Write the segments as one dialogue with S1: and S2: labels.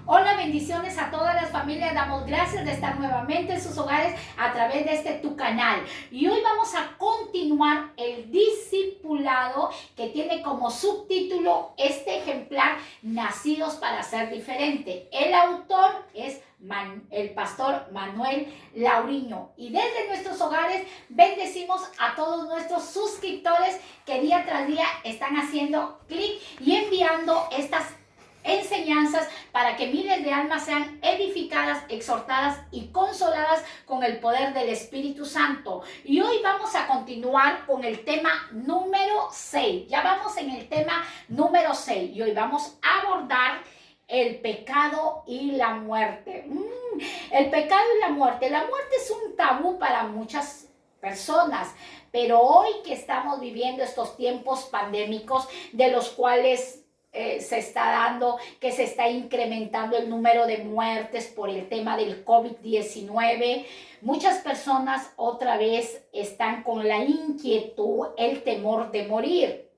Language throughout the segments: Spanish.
S1: Hola, bendiciones a todas las familias. Damos gracias de estar nuevamente en sus hogares a través de tu canal. Y hoy vamos a continuar el discipulado que tiene como subtítulo este ejemplar, Nacidos para ser diferente. El autor es el pastor Manuel Lauriño. Y desde nuestros hogares bendecimos a todos nuestros suscriptores que día tras día están haciendo clic y enviando estas enseñanzas para que miles de almas sean edificadas, exhortadas y consoladas con el poder del Espíritu Santo. Y hoy vamos a continuar con el tema número 6. Ya vamos en el tema número 6 y hoy vamos a abordar el pecado y la muerte. El pecado y la muerte. La muerte es un tabú para muchas personas, pero hoy que estamos viviendo estos tiempos pandémicos de los cuales se está dando, que se está incrementando el número de muertes por el tema del COVID-19. Muchas personas otra vez están con la inquietud, el temor de morir.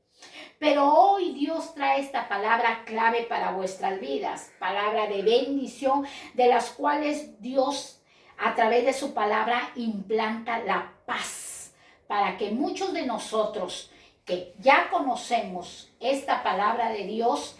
S1: Pero hoy Dios trae esta palabra clave para vuestras vidas, palabra de bendición, de las cuales Dios a través de su palabra implanta la paz, para que muchos de nosotros que ya conocemos esta palabra de Dios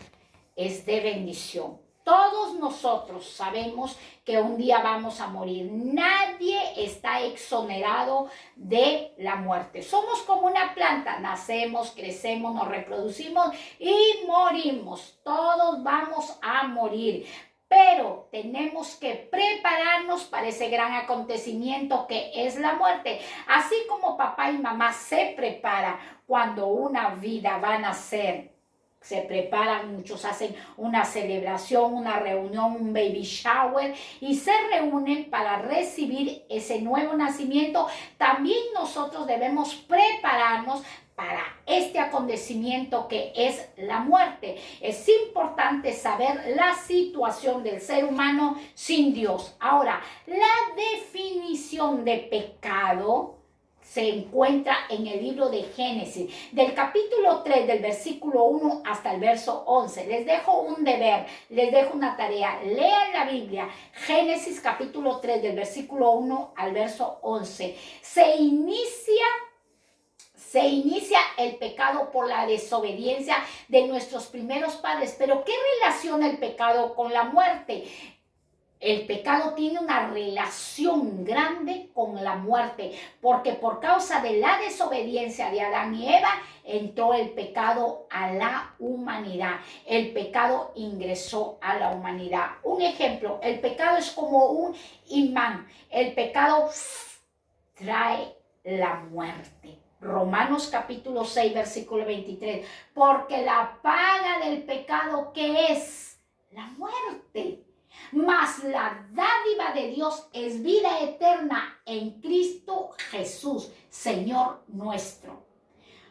S1: es de bendición. Todos nosotros sabemos que un día vamos a morir. Nadie está exonerado de la muerte. Somos como una planta. Nacemos, crecemos, nos reproducimos y morimos. Todos vamos a morir. Pero tenemos que prepararnos para ese gran acontecimiento que es la muerte. Así como papá y mamá se preparan cuando una vida va a nacer, se preparan, muchos hacen una celebración, una reunión, un baby shower y se reúnen para recibir ese nuevo nacimiento. También nosotros debemos prepararnos para este acontecimiento que es la muerte. Es importante saber la situación del ser humano sin Dios. Ahora, la definición de pecado se encuentra en el libro de Génesis, del capítulo 3, del versículo 1 hasta el verso 11. Les dejo un deber, les dejo una tarea. Lean la Biblia, Génesis capítulo 3, del versículo 1 al verso 11. Se inicia el pecado por la desobediencia de nuestros primeros padres. Pero ¿qué relaciona el pecado con la muerte? El pecado tiene una relación grande con la muerte, porque por causa de la desobediencia de Adán y Eva, entró el pecado a la humanidad. El pecado ingresó a la humanidad. Un ejemplo, el pecado es como un imán. El pecado trae la muerte. Romanos capítulo 6, versículo 23. Porque la paga del pecado, ¿qué es? La muerte. Mas la dádiva de Dios es vida eterna en Cristo Jesús, Señor nuestro.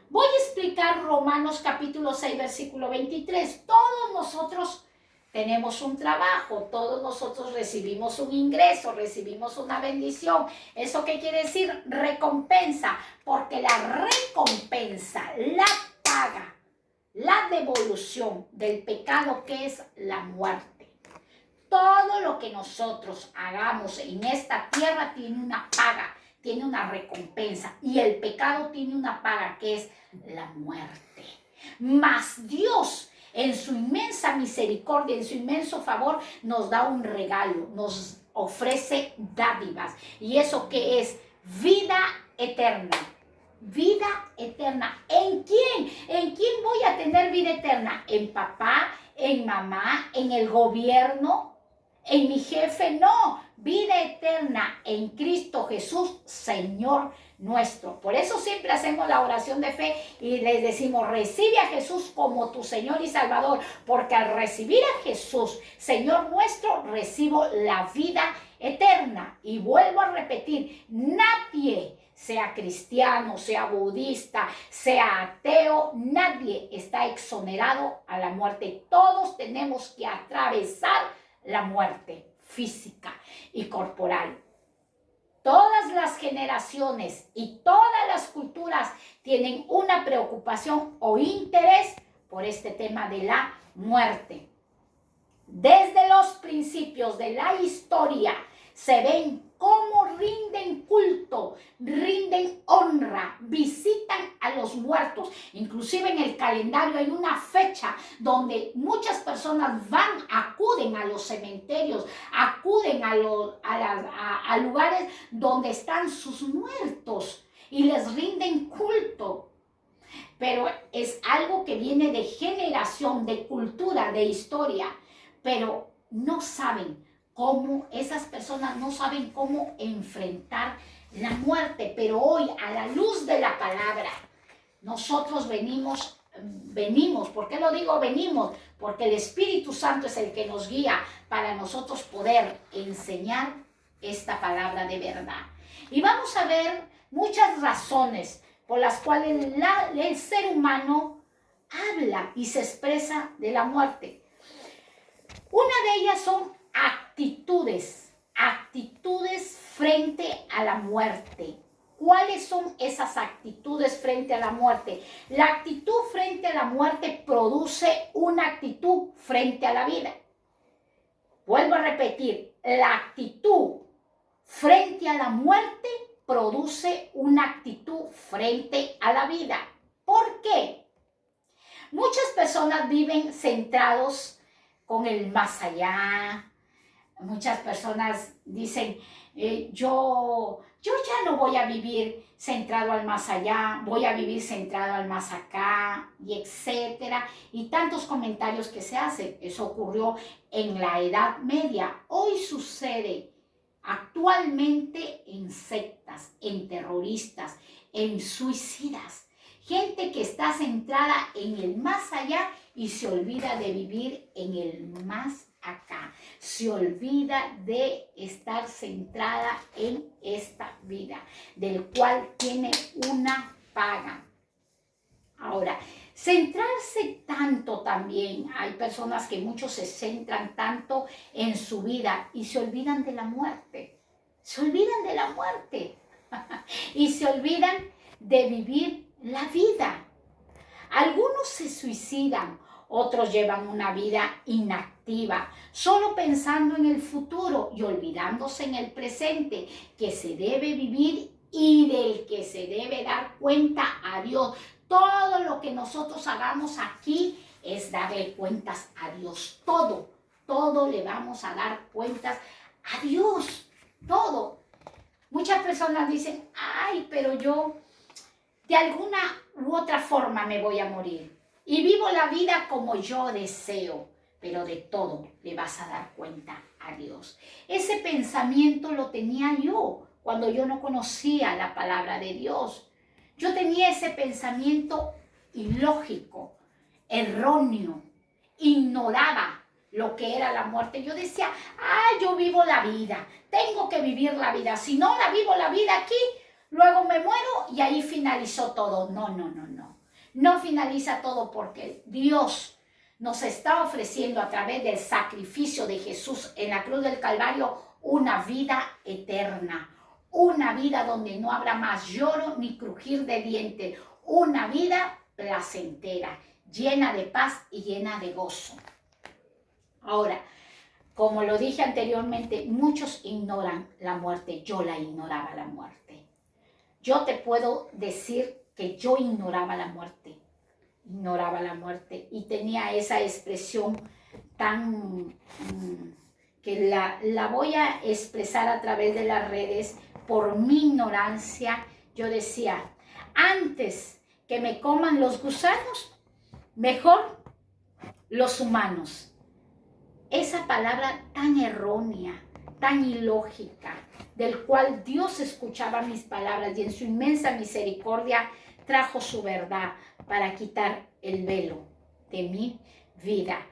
S1: Voy a explicar Romanos capítulo 6, versículo 23. Todos nosotros tenemos un trabajo, todos nosotros recibimos un ingreso, recibimos una bendición. ¿Eso qué quiere decir? Recompensa, porque la recompensa, la paga, la devolución del pecado, que es la muerte. Todo lo que nosotros hagamos en esta tierra tiene una paga, tiene una recompensa, y el pecado tiene una paga, que es la muerte. Mas Dios, en su inmensa misericordia, en su inmenso favor, nos da un regalo, nos ofrece dádivas. ¿Y eso qué es? Vida eterna. Vida eterna. ¿En quién? ¿En quién voy a tener vida eterna? ¿En papá? ¿En mamá? ¿En el gobierno? ¿En mi jefe? No. Vida eterna en Cristo Jesús, Señor nuestro. Por eso siempre hacemos la oración de fe y les decimos: recibe a Jesús como tu Señor y Salvador, porque al recibir a Jesús, Señor nuestro, recibo la vida eterna. Y vuelvo a repetir, nadie, sea cristiano, sea budista, sea ateo, nadie está exonerado a la muerte. Todos tenemos que atravesar la muerte física y corporal. Todas las generaciones y todas las culturas tienen una preocupación o interés por este tema de la muerte. desde los principios de la historia, se ven cómo rinden culto, rinden honra, visitan a los muertos. Inclusive en el calendario hay una fecha donde muchas personas acuden a los cementerios, acuden a lugares donde están sus muertos y les rinden culto. Pero es algo que viene de generación, de cultura, de historia, pero no saben cómo, esas personas no saben cómo enfrentar la muerte. Pero hoy, a la luz de la palabra, nosotros venimos, ¿por qué lo digo venimos? Porque el Espíritu Santo es el que nos guía para nosotros poder enseñar esta palabra de verdad. Y vamos a ver muchas razones por las cuales el ser humano habla y se expresa de la muerte. Una de ellas son actitudes frente a la muerte. ¿Cuáles son esas actitudes frente a la muerte? La actitud frente a la muerte produce una actitud frente a la vida. Vuelvo a repetir, la actitud frente a la muerte produce una actitud frente a la vida. ¿Por qué? Muchas personas viven centrados con el más allá. Muchas personas dicen, yo ya no voy a vivir centrado al más allá, voy a vivir centrado al más acá, y etcétera. Y tantos comentarios que se hacen. Eso ocurrió en la Edad Media. Hoy sucede actualmente en sectas, en terroristas, en suicidas. Gente que está centrada en el más allá y se olvida de vivir en el más acá. Se olvida de estar centrada en esta vida, del cual tiene una paga. Ahora, centrarse tanto también, hay personas que muchos se centran tanto en su vida y se olvidan de la muerte. Se olvidan de la muerte y se olvidan de vivir la vida. Algunos se suicidan, otros llevan una vida inactiva, solo pensando en el futuro y olvidándose en el presente, que se debe vivir y del que se debe dar cuenta a Dios. Todo lo que nosotros hagamos aquí es darle cuentas a Dios. Todo le vamos a dar cuentas a Dios. Todo. Muchas personas dicen, ay, pero yo de alguna u otra forma me voy a morir. Y vivo la vida como yo deseo. Pero de todo le vas a dar cuenta a Dios. Ese pensamiento lo tenía yo cuando yo no conocía la palabra de Dios. Yo tenía ese pensamiento ilógico, erróneo, ignoraba lo que era la muerte. Yo decía, yo vivo la vida, tengo que vivir la vida. Si no la vivo la vida aquí, luego me muero y ahí finalizó todo. No. No finaliza todo porque Dios nos está ofreciendo a través del sacrificio de Jesús en la cruz del Calvario una vida eterna. Una vida donde no habrá más lloro ni crujir de dientes. Una vida placentera, llena de paz y llena de gozo. Ahora, como lo dije anteriormente, muchos ignoran la muerte. Yo la ignoraba la muerte. Yo te puedo decir que yo ignoraba la muerte. Ignoraba la muerte y tenía esa expresión tan... que la voy a expresar a través de las redes. Por mi ignorancia, yo decía, antes que me coman los gusanos, mejor los humanos. Esa palabra tan errónea, tan ilógica, del cual Dios escuchaba mis palabras y en su inmensa misericordia trajo su verdad para quitar el velo de mi vida.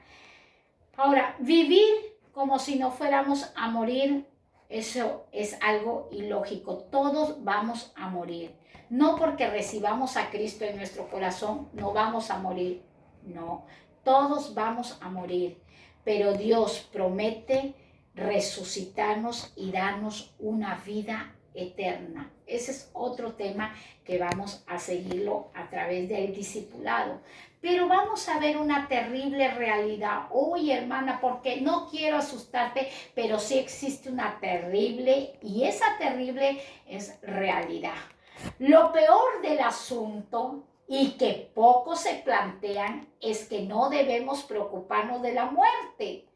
S1: Ahora, vivir como si no fuéramos a morir, eso es algo ilógico. Todos vamos a morir. No porque recibamos a Cristo en nuestro corazón, no vamos a morir. No, todos vamos a morir. Pero Dios promete resucitarnos y darnos una vida eterna. Ese es otro tema que vamos a seguirlo a través del discipulado. Pero vamos a ver una terrible realidad. Oye, hermana, porque no quiero asustarte, pero sí existe una terrible, y esa terrible es realidad. Lo peor del asunto, y que pocos se plantean, es que no debemos preocuparnos de la muerte.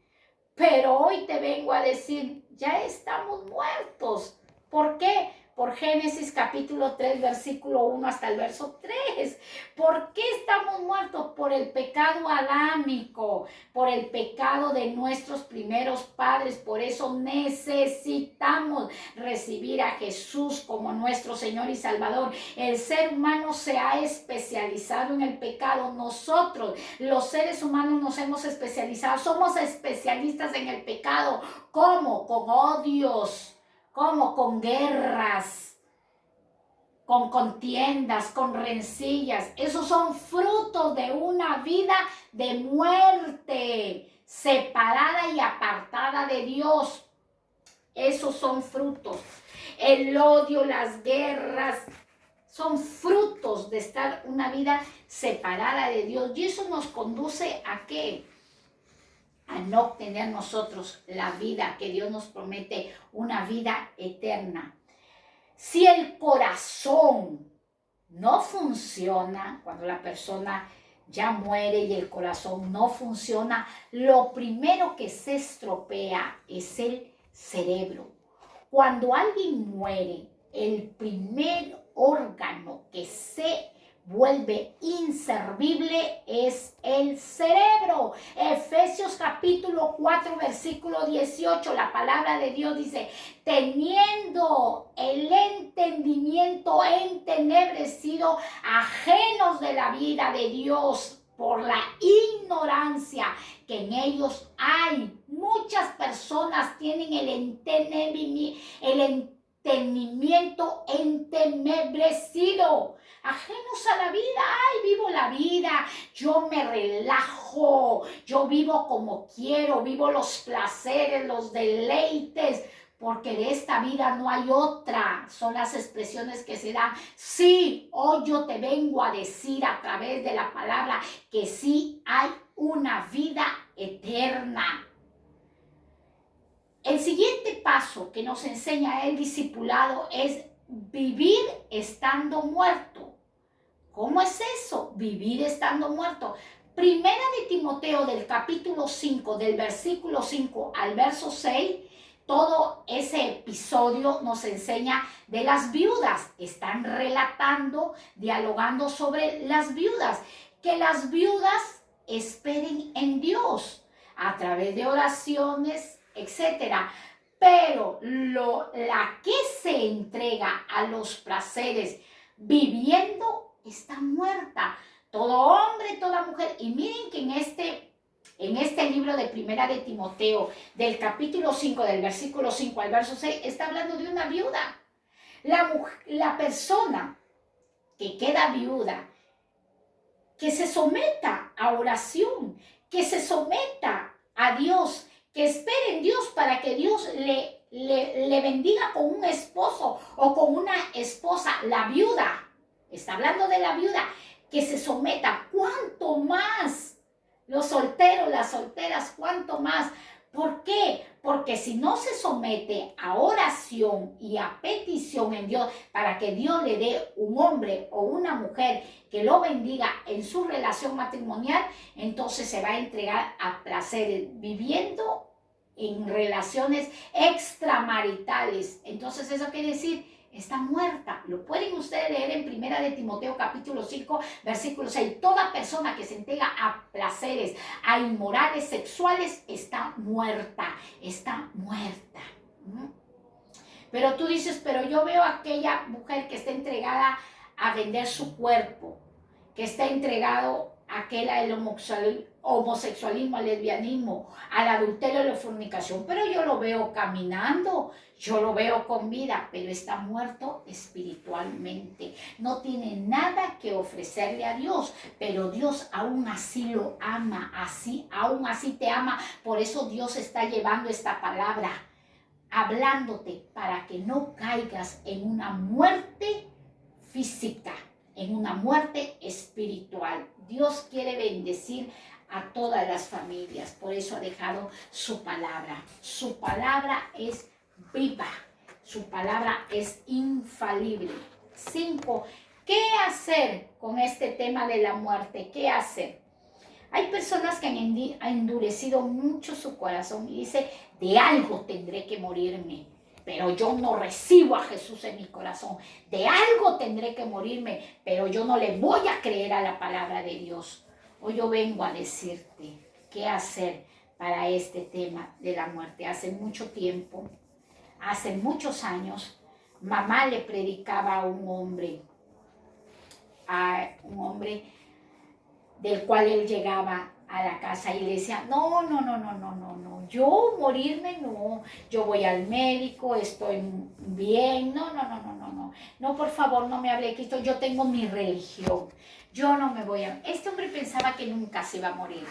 S1: Pero hoy te vengo a decir, ya estamos muertos. ¿Por qué? Por Génesis capítulo 3, versículo 1 hasta el verso 3. ¿Por qué estamos muertos? Por el pecado adámico, por el pecado de nuestros primeros padres. Por eso necesitamos recibir a Jesús como nuestro Señor y Salvador. El ser humano se ha especializado en el pecado. Nosotros, los seres humanos, nos hemos especializado. Somos especialistas en el pecado. ¿Cómo? Con odios. ¿Cómo? Con guerras, con contiendas, con rencillas. Esos son frutos de una vida de muerte, separada y apartada de Dios. Esos son frutos. El odio, las guerras, son frutos de estar una vida separada de Dios. Y eso nos conduce ¿a qué? A no obtener nosotros la vida que Dios nos promete, una vida eterna. Si el corazón no funciona, cuando la persona ya muere y el corazón no funciona, lo primero que se estropea es el cerebro. Cuando alguien muere, el primer órgano que se vuelve inservible es el cerebro. Efesios capítulo 4 versículo 18, la palabra de Dios dice: teniendo el entendimiento entenebrecido, ajenos de la vida de Dios por la ignorancia que en ellos hay. Muchas personas tienen el entendimiento entenebrecido, ajenos a la vida. Ay, vivo la vida, yo me relajo, yo vivo como quiero, vivo los placeres, los deleites, porque de esta vida no hay otra. Son las expresiones que se dan. Sí, hoy yo te vengo a decir a través de la palabra que sí hay una vida eterna. El siguiente paso que nos enseña el discipulado es vivir estando muerto. ¿Cómo es eso? Vivir estando muerto. Primera de Timoteo del capítulo 5, del versículo 5 al verso 6, todo ese episodio nos enseña de las viudas. Están relatando, dialogando sobre las viudas. Que las viudas esperen en Dios a través de oraciones, etcétera. Pero la que se entrega a los placeres viviendo está muerta. Todo hombre, toda mujer. Y miren que en este libro de Primera de Timoteo, del capítulo 5, del versículo 5 al verso 6, está hablando de una viuda. La persona que queda viuda, que se someta a oración, que se someta a Dios, que espere en Dios para que Dios le bendiga con un esposo o con una esposa. La viuda, está hablando de la viuda, que se someta. ¿Cuánto más? Los solteros, las solteras, ¿cuánto más? ¿Por qué? Porque si no se somete a oración y a petición en Dios para que Dios le dé un hombre o una mujer que lo bendiga en su relación matrimonial, entonces se va a entregar a placeres viviendo en relaciones extramaritales. Entonces eso quiere decir, está muerta. Lo pueden ustedes leer en Primera de Timoteo capítulo 5 versículo 6. Toda persona que se entrega a placeres, a inmorales sexuales, está muerta. Está muerta. Pero tú dices, pero yo veo a aquella mujer que está entregada a vender su cuerpo, que está entregado a aquel homosexualismo, al lesbianismo, al adulterio, a la fornicación, pero yo lo veo caminando, yo lo veo con vida, pero está muerto espiritualmente. No tiene nada que ofrecerle a Dios, pero Dios aún así lo ama, aún así te ama. Por eso Dios está llevando esta palabra hablándote para que no caigas en una muerte física, en una muerte espiritual. Dios quiere bendecir a todas las familias, por eso ha dejado su palabra. Su palabra es viva, su palabra es infalible. 5. ¿Qué hacer con este tema de la muerte? ¿Qué hacer? Hay personas que han endurecido mucho su corazón y dice, de algo tendré que morirme, pero yo no recibo a Jesús en mi corazón. De algo tendré que morirme, pero yo no le voy a creer a la palabra de Dios. Hoy yo vengo a decirte qué hacer para este tema de la muerte. Hace mucho tiempo, hace muchos años, mamá le predicaba a un hombre del cual él llegaba a la casa y le decía, no, yo morirme no, yo voy al médico, estoy bien, no, por favor, no me hable de Cristo, yo tengo mi religión, yo no me voy a... Este hombre pensaba que nunca se iba a morir.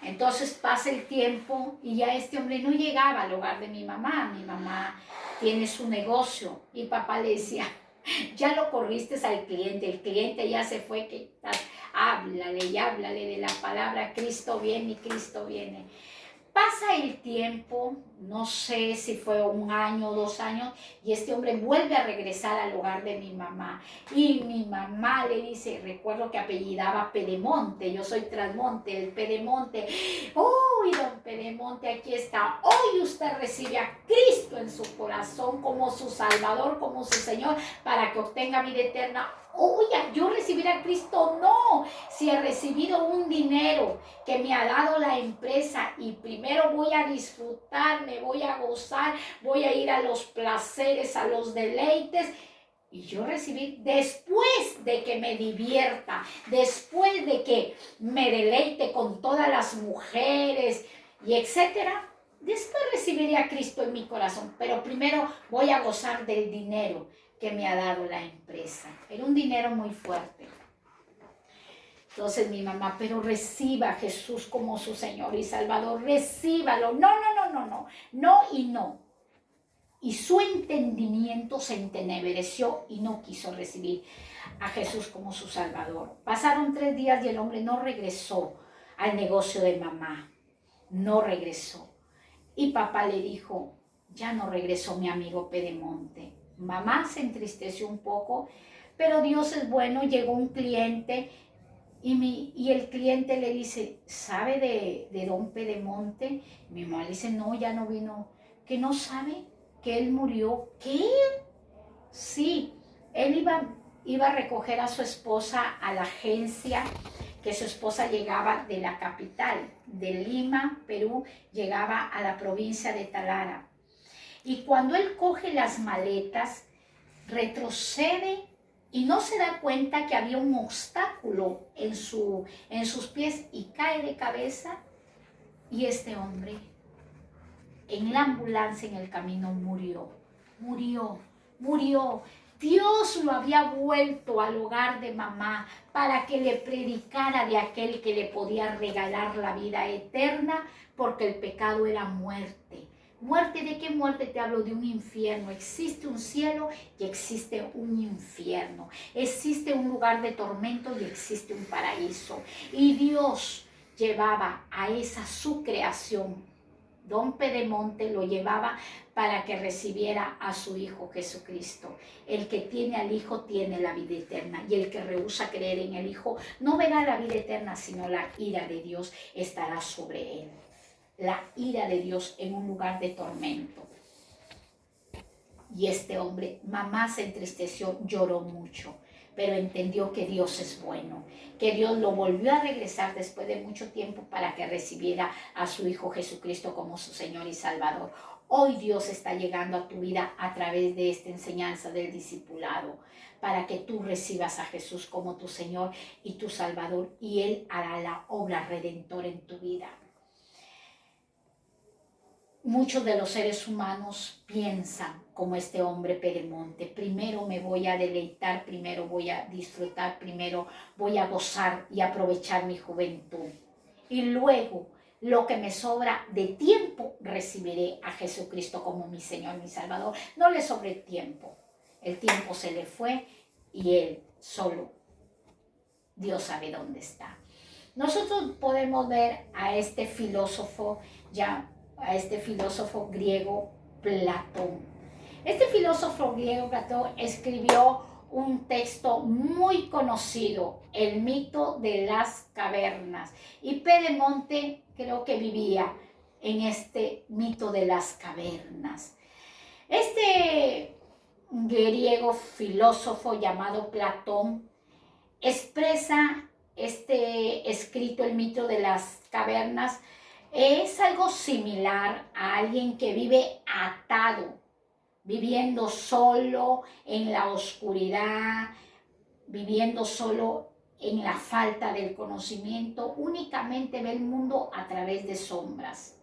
S1: Entonces pasa el tiempo y ya este hombre no llegaba al hogar de mi mamá tiene su negocio y papá le decía, ya lo corriste al cliente, el cliente ya se fue, que háblale y háblale de la palabra, Cristo viene y Cristo viene. Pasa el tiempo, no sé si fue 1 año o 2 años, y este hombre vuelve a regresar al hogar de mi mamá. Y mi mamá le dice, recuerdo que apellidaba Pedemonte, yo soy Trasmonte, el Pedemonte. ¡Uy, don Pedemonte, aquí está! Hoy usted recibe a Cristo en su corazón como su Salvador, como su Señor, para que obtenga vida eterna. Oye, yo recibir a Cristo, no. Si he recibido un dinero que me ha dado la empresa y primero voy a disfrutar, me voy a gozar, voy a ir a los placeres, a los deleites, y yo recibir después de que me divierta, después de que me deleite con todas las mujeres y etcétera, después recibiré a Cristo en mi corazón, pero primero voy a gozar del dinero que me ha dado la empresa. Era un dinero muy fuerte. Entonces mi mamá, pero reciba a Jesús como su Señor y Salvador, recíbalo. No y no. Y su entendimiento se entenebreció y no quiso recibir a Jesús como su Salvador. Pasaron 3 días y el hombre no regresó al negocio de mamá. No regresó. Y papá le dijo, ya no regresó mi amigo Pedemonte. Mamá se entristeció un poco, pero Dios es bueno. Llegó un cliente y el cliente le dice, ¿sabe de don Pedemonte? Mi mamá le dice, no, ya no vino. ¿Que no sabe que él murió? ¿Qué? Sí, él iba a recoger a su esposa a la agencia, que su esposa llegaba de la capital, de Lima, Perú, llegaba a la provincia de Talara. Y cuando él coge las maletas, retrocede y no se da cuenta que había un obstáculo en sus pies y cae de cabeza. Y este hombre en la ambulancia en el camino murió. Dios lo había vuelto al hogar de mamá para que le predicara de aquel que le podía regalar la vida eterna, porque el pecado era muerte. ¿Muerte de qué muerte? Te hablo de un infierno. Existe un cielo y existe un infierno. Existe un lugar de tormento y existe un paraíso. Y Dios llevaba a esa su creación. Don Pedemonte lo llevaba para que recibiera a su Hijo Jesucristo. El que tiene al Hijo tiene la vida eterna, y el que rehúsa creer en el Hijo no verá la vida eterna, sino la ira de Dios estará sobre él. La ira de Dios en un lugar de tormento. Y este hombre, mamá se entristeció, lloró mucho, pero entendió que Dios es bueno, que Dios lo volvió a regresar después de mucho tiempo para que recibiera a su Hijo Jesucristo como su Señor y Salvador. Hoy Dios está llegando a tu vida a través de esta enseñanza del discipulado, para que tú recibas a Jesús como tu Señor y tu Salvador, y Él hará la obra redentora en tu vida. Muchos de los seres humanos piensan como este hombre Pedemonte: primero me voy a deleitar, primero voy a disfrutar, primero voy a gozar y aprovechar mi juventud. Y luego lo que me sobra de tiempo, recibiré a Jesucristo como mi Señor, mi Salvador. No le sobre tiempo. El tiempo se le fue y él solo, Dios sabe dónde está. Nosotros podemos ver a este filósofo, griego Platón. Este filósofo griego Platón escribió un texto muy conocido, El mito de las cavernas. Y Pedemonte creo que vivía en este mito de las cavernas. Este griego filósofo llamado Platón expresa este escrito, El mito de las cavernas, es algo similar a alguien que vive atado, viviendo solo en la oscuridad, viviendo solo en la falta del conocimiento, únicamente ve el mundo a través de sombras.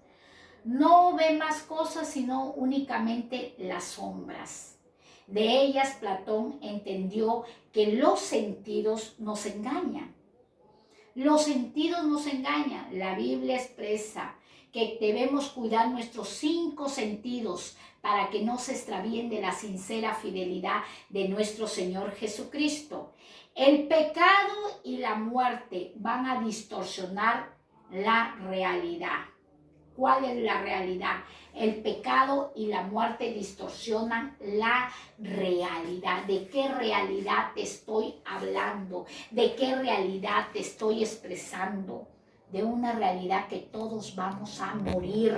S1: No ve más cosas sino únicamente las sombras. De ellas Platón entendió que los sentidos nos engañan. Los sentidos nos engañan. La Biblia expresa que debemos cuidar nuestros 5 sentidos para que no se extravíen de la sincera fidelidad de nuestro Señor Jesucristo. El pecado y la muerte van a distorsionar la realidad. ¿Cuál es la realidad? El pecado y la muerte distorsionan la realidad. ¿De qué realidad te estoy hablando? ¿De qué realidad te estoy expresando? De una realidad que todos vamos a morir,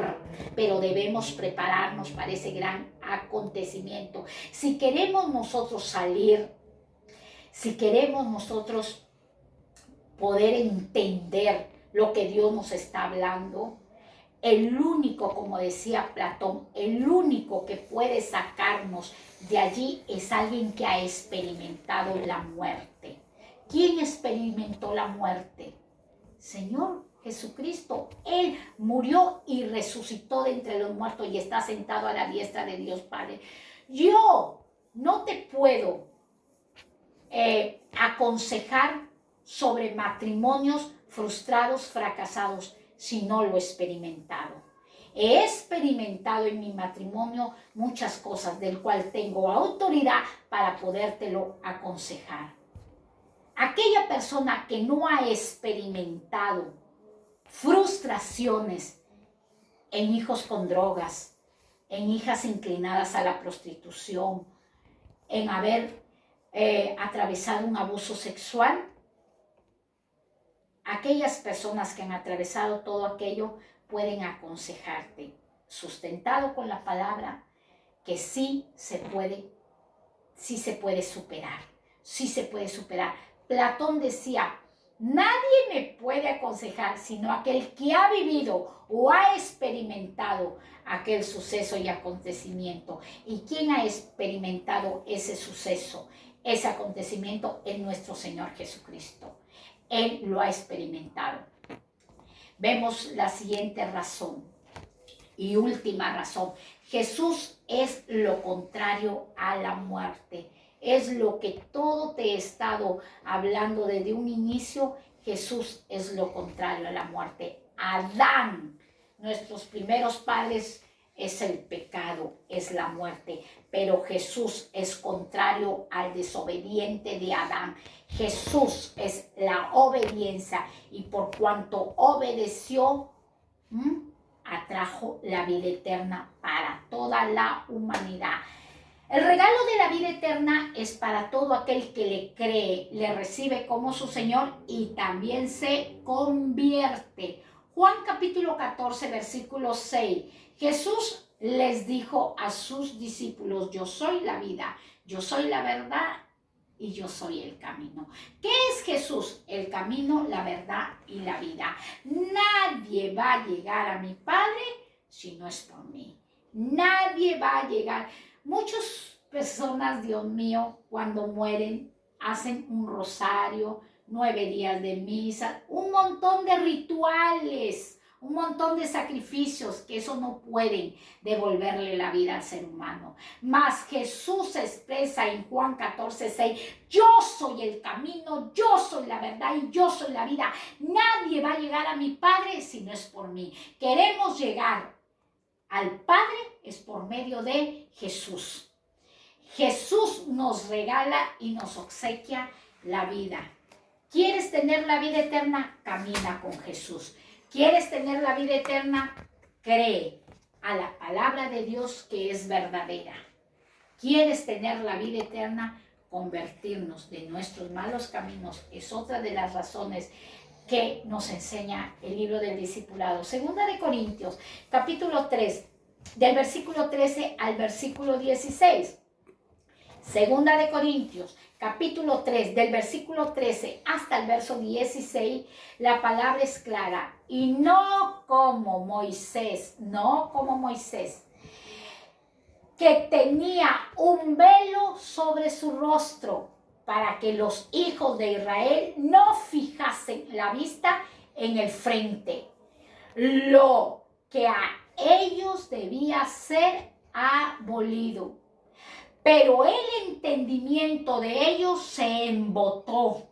S1: pero debemos prepararnos para ese gran acontecimiento. Si queremos nosotros salir, si queremos nosotros poder entender lo que Dios nos está hablando, el único, como decía Platón, el único que puede sacarnos de allí es alguien que ha experimentado la muerte. ¿Quién experimentó la muerte? Señor Jesucristo. Él murió y resucitó de entre los muertos y está sentado a la diestra de Dios Padre. Yo no te puedo aconsejar sobre matrimonios frustrados, fracasados, si no lo he experimentado. He experimentado en mi matrimonio muchas cosas del cual tengo autoridad para podértelo aconsejar. Aquella persona que no ha experimentado frustraciones en hijos con drogas, en hijas inclinadas a la prostitución, en haber atravesado un abuso sexual, aquellas personas que han atravesado todo aquello pueden aconsejarte, sustentado con la palabra, que sí se puede superar, sí se puede superar. Platón decía, nadie me puede aconsejar sino aquel que ha vivido o ha experimentado aquel suceso y acontecimiento. ¿Y quién ha experimentado ese suceso, ese acontecimiento? Es nuestro Señor Jesucristo. Él lo ha experimentado. Vemos la siguiente razón y última razón. Jesús es lo contrario a la muerte. Es lo que todo te he estado hablando desde un inicio. Jesús es lo contrario a la muerte. Adán, nuestros primeros padres, es el pecado, es la muerte. Pero Jesús es contrario al desobediente de Adán. Jesús es la obediencia y por cuanto obedeció, atrajo la vida eterna para toda la humanidad. El regalo de la vida eterna es para todo aquel que le cree, le recibe como su Señor y también se convierte. Juan capítulo 14, versículo 6. Jesús les dijo a sus discípulos, yo soy la vida, yo soy la verdad y yo soy el camino. ¿Qué es Jesús? El camino, la verdad y la vida. Nadie va a llegar a mi Padre si no es por mí. Nadie va a llegar. Muchas personas, Dios mío, cuando mueren, hacen un rosario, 9 días de misa, un montón de rituales, un montón de sacrificios que eso no pueden devolverle la vida al ser humano. Mas Jesús expresa en Juan 14:6, yo soy el camino, yo soy la verdad y yo soy la vida. Nadie va a llegar a mi Padre si no es por mí. Queremos llegar al Padre es por medio de Jesús. Jesús nos regala y nos obsequia la vida. ¿Quieres tener la vida eterna? Camina con Jesús. ¿Quieres tener la vida eterna? Cree a la palabra de Dios que es verdadera. ¿Quieres tener la vida eterna? Convertirnos de nuestros malos caminos. Es otra de las razones que nos enseña el libro del discipulado. Segunda de Corintios, capítulo 3, del versículo 13 al versículo 16. Segunda de Corintios, capítulo 3, del versículo 13 hasta el verso 16, la palabra es clara. Y no como Moisés, que tenía un velo sobre su rostro, para que los hijos de Israel no fijasen la vista en el frente, lo que a ellos debía ser abolido. Pero el entendimiento de ellos se embotó,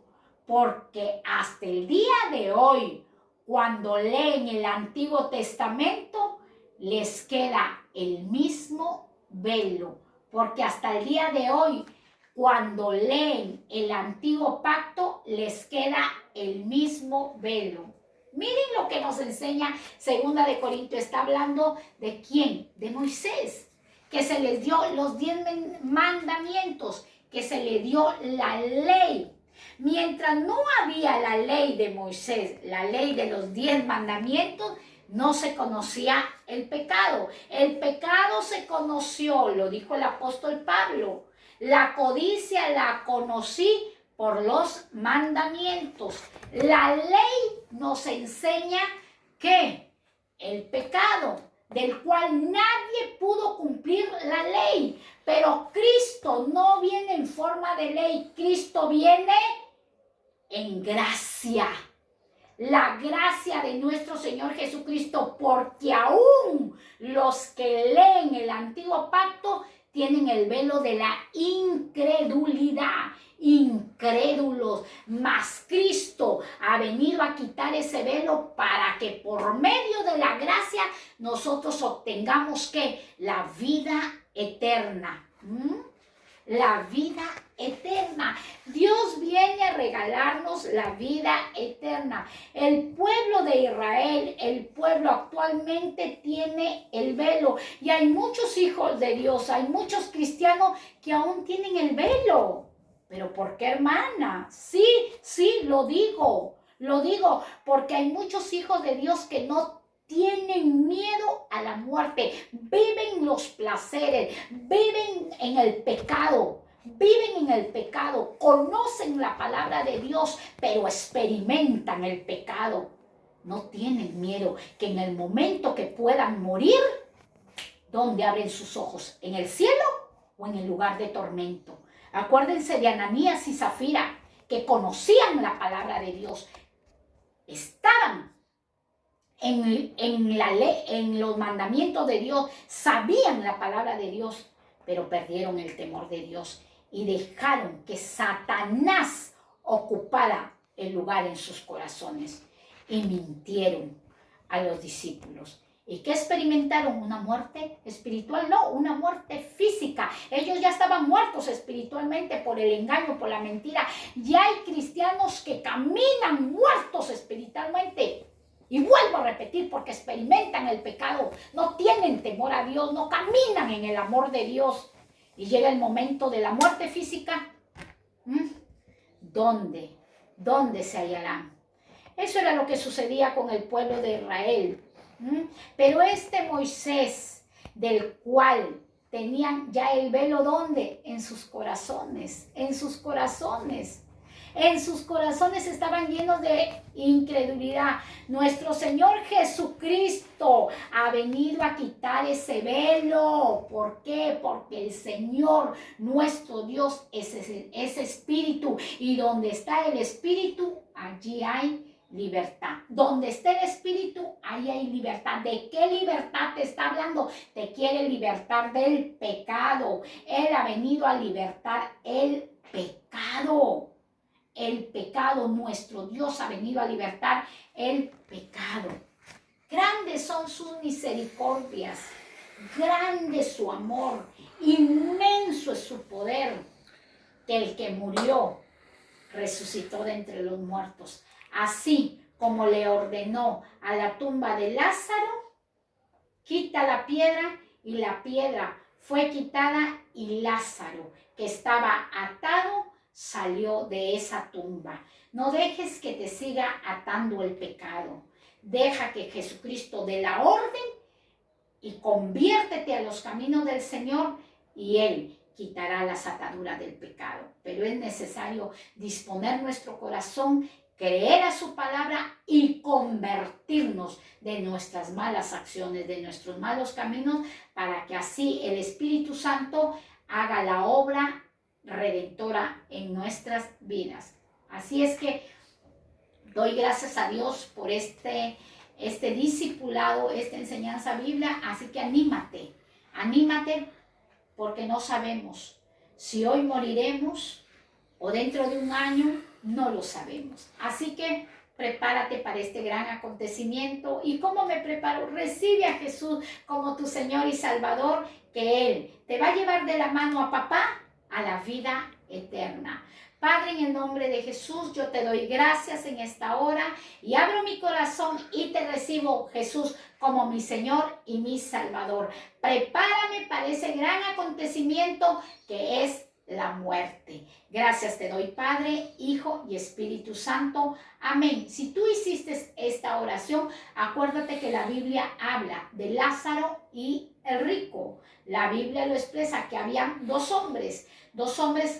S1: porque hasta el día de hoy, cuando leen el Antiguo Testamento, les queda el mismo velo, porque hasta el día de hoy, cuando leen el Antiguo Pacto, les queda el mismo velo. Miren lo que nos enseña Segunda de Corintios. Está hablando de ¿quién? De Moisés, que se les dio los 10 mandamientos, que se le dio la ley. Mientras no había la ley de Moisés, la ley de los 10 mandamientos, no se conocía el pecado. El pecado se conoció, lo dijo el apóstol Pablo. La codicia la conocí por los mandamientos. La ley nos enseña que el pecado, del cual nadie pudo cumplir la ley, pero Cristo no viene en forma de ley, Cristo viene en gracia. La gracia de nuestro Señor Jesucristo, porque aún los que leen el Antiguo Pacto tienen el velo de la incredulidad, incrédulos, mas Cristo ha venido a quitar ese velo para que por medio de la gracia nosotros obtengamos ¿qué? La vida eterna. La vida eterna. Dios viene a regalarnos la vida eterna. El pueblo de Israel, el pueblo actualmente tiene el velo. Y hay muchos hijos de Dios, hay muchos cristianos que aún tienen el velo. ¿Pero por qué, hermana? Sí, lo digo, porque hay muchos hijos de Dios que no tienen miedo a la muerte, viven los placeres, viven en el pecado, conocen la palabra de Dios, pero experimentan el pecado. No tienen miedo que en el momento que puedan morir, ¿dónde abren sus ojos? ¿En el cielo o en el lugar de tormento? Acuérdense de Ananías y Zafira, que conocían la palabra de Dios, estaban en la ley, en los mandamientos de Dios, sabían la palabra de Dios, pero perdieron el temor de Dios y dejaron que Satanás ocupara el lugar en sus corazones y mintieron a los discípulos. ¿Y qué experimentaron? ¿Una muerte espiritual? No, una muerte física. Ellos ya estaban muertos espiritualmente por el engaño, por la mentira. Ya hay cristianos que caminan muertos espiritualmente. Y vuelvo a repetir, porque experimentan el pecado, no tienen temor a Dios, no caminan en el amor de Dios. Y llega el momento de la muerte física. ¿Dónde se hallarán? Eso era lo que sucedía con el pueblo de Israel. Pero este Moisés, del cual tenían ya el velo, ¿dónde? En sus corazones, estaban llenos de incredulidad. Nuestro Señor Jesucristo ha venido a quitar ese velo. ¿Por qué? Porque el Señor, nuestro Dios, es espíritu, y donde está el espíritu, allí hay libertad. Donde esté el Espíritu, ahí hay libertad. ¿De qué libertad te está hablando? Te quiere libertar del pecado. Él ha venido a libertar el pecado. El pecado, nuestro Dios ha venido a libertar el pecado. Grandes son sus misericordias, grande es su amor, inmenso es su poder, que el que murió resucitó de entre los muertos. Así como le ordenó a la tumba de Lázaro, quita la piedra, y la piedra fue quitada y Lázaro, que estaba atado, salió de esa tumba. No dejes que te siga atando el pecado. Deja que Jesucristo dé la orden y conviértete a los caminos del Señor y Él quitará las ataduras del pecado. Pero es necesario disponer nuestro corazón, creer a su palabra y convertirnos de nuestras malas acciones, de nuestros malos caminos, para que así el Espíritu Santo haga la obra redentora en nuestras vidas. Así es que doy gracias a Dios por este discipulado, esta enseñanza bíblica. Así que anímate porque no sabemos si hoy moriremos o dentro de un año, no lo sabemos. Así que prepárate para este gran acontecimiento. ¿Y cómo me preparo? Recibe a Jesús como tu Señor y Salvador, que Él te va a llevar de la mano a papá a la vida eterna. Padre, en el nombre de Jesús, yo te doy gracias en esta hora y abro mi corazón y te recibo, Jesús, como mi Señor y mi Salvador. Prepárame para ese gran acontecimiento que es la muerte. Gracias te doy, Padre, Hijo y Espíritu Santo. Amén. Si tú hiciste esta oración, acuérdate que la Biblia habla de Lázaro y el rico. La Biblia lo expresa que habían dos hombres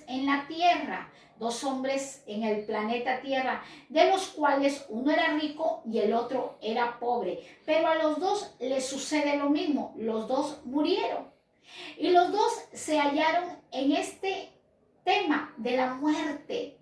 S1: en la tierra, dos hombres en el planeta Tierra, de los cuales uno era rico y el otro era pobre. Pero a los dos les sucede lo mismo, los dos murieron. Y los dos se hallaron en este tema de la muerte.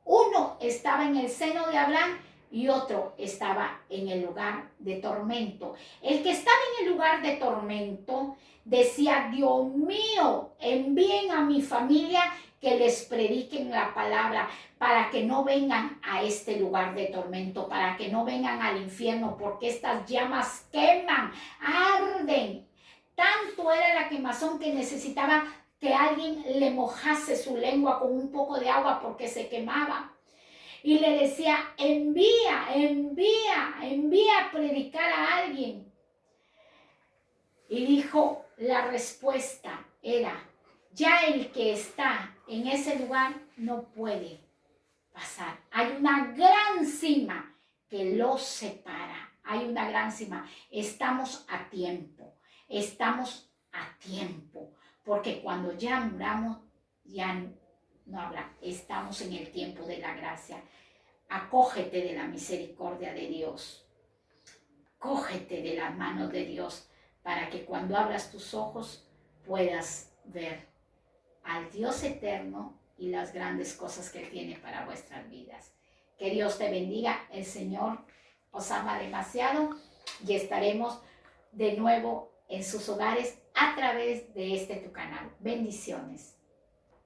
S1: Uno estaba en el seno de Abraham y otro estaba en el lugar de tormento. El que estaba en el lugar de tormento decía: Dios mío, envíen a mi familia que les prediquen la palabra para que no vengan a este lugar de tormento, para que no vengan al infierno, porque estas llamas queman, arden. Tanto era la quemazón que necesitaba que alguien le mojase su lengua con un poco de agua porque se quemaba. Y le decía: envía a predicar a alguien. Y dijo, la respuesta era: ya el que está en ese lugar no puede pasar. Hay una gran cima que los separa. Hay una gran cima. Estamos a tiempo. Porque cuando ya muramos, ya no habrá. Estamos en el tiempo de la gracia. Acógete de la misericordia de Dios. Cógete de las manos de Dios para que cuando abras tus ojos puedas ver al Dios eterno y las grandes cosas que Él tiene para vuestras vidas. Que Dios te bendiga. El Señor os ama demasiado y estaremos de nuevo en sus hogares a través de tu canal. Bendiciones.